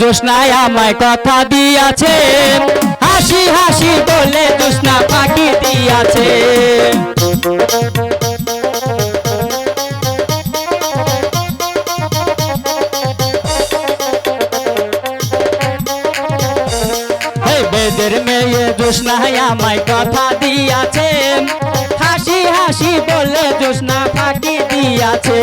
জোসনায় আমায় কথা দিয়াছে, হাসি হাসি বলে জোসনা ফাঁকি দিয়াছে। বেদের মেয়ে জোসনায় আমায় কথা দিয়াছে, হাসি হাসি বলে জোসনা ফাঁকি দিয়াছে।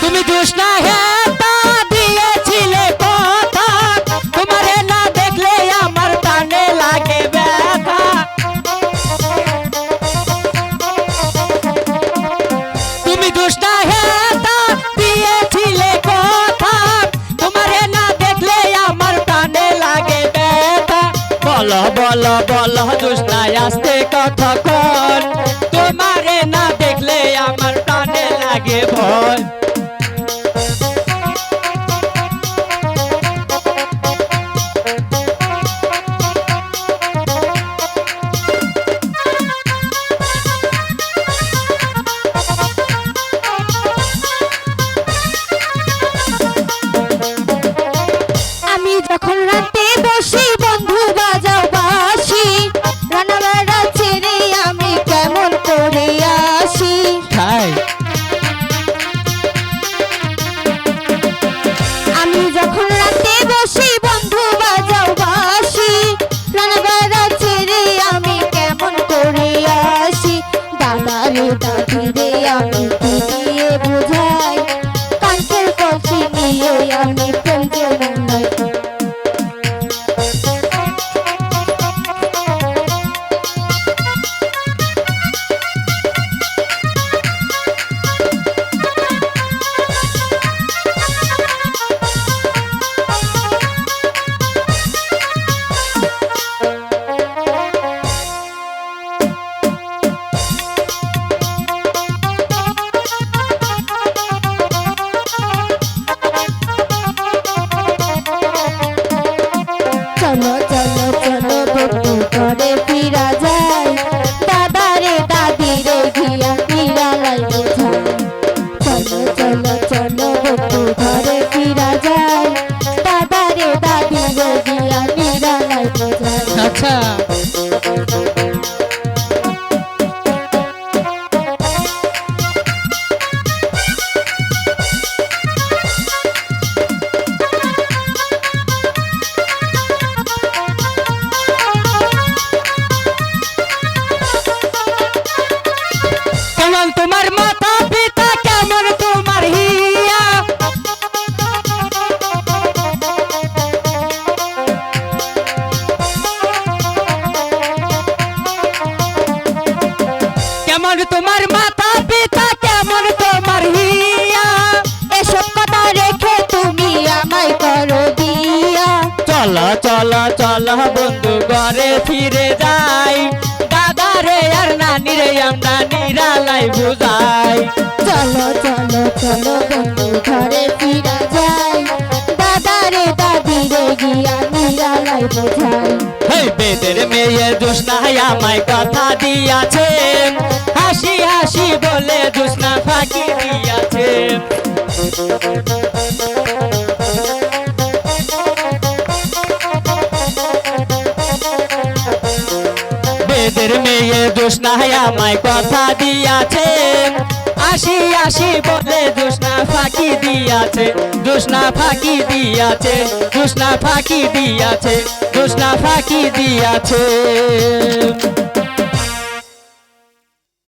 তুমি জোসনা হেতা দিয়েছিলে কথা, তোমারে না দেখলে আমার প্রাণে লাগে ব্যথা। তুমি জোসনা হেতা দিয়েছিলে কথা, তোমারে না দেখলে আমার প্রাণে লাগে ব্যথা। বলো বলো বলো জোসনা আসতে কতক্ষণ, তোমারে না দেখলে আমার প্রাণে লাগে ভয়। যখন রাতে বসি বন্ধু বাজাও বাঁশি, রান্না বাড়া ছেড়ে আমি কেমন করে আসি। আমি যখন রাতে বসি বন্ধু বাজাও বাঁশি, রান্না বাড়া ছেড়ে আমি কেমন করে আসি। দাদা রে দাদি রে আমি কি দিয়ে বোঝাই, কাঞ্চের কলসি নিয়ে আমি প্রেম জমাই। চলো চলো চলো বন্ধু ঘরে ফিরা যায়, দাদা রে দাদি রে গিয়া নিরালাই বোঝায়। চলো চলো চলো বন্ধু ঘরে ফিরা যায়, দাদা রে দাদি রে গিয়া নিরালাই বোঝায়। আচ্ছা কেমন তোমার মাতা পিতা, কেমন তোমার হিয়া, কেমন তোমার মাতা পিতা, কেমন তোমার হিয়া, এসব কথা রেখে তুমি আমায় করো দিয়া। চলো চলো চলো বন্ধু ঘরে ফিরে যাই, দাদা রে আর নানি রে আমরা নিরালাই বুঝাই। চলো চলো চলো বন্ধু ঘরে ফিরা যায়, দাদা রে দাদি রে গিয়া নিরালাই বোঝাই। বেদের মেয়ে জোসনা আমায় কথা দিয়াছে, হাসি হাসি বলে জোসনা ফাঁকি দিয়াছে। বেদের মেয়ে জোসনা আমায় কথা দিয়াছে, হাসি হাসি বলে জোসনা ফাঁকি দিয়াছে। জোসনা ফাঁকি দিয়াছে, জোসনা ফাঁকি দিয়াছে, জোসনা ফাঁকি দিয়াছে।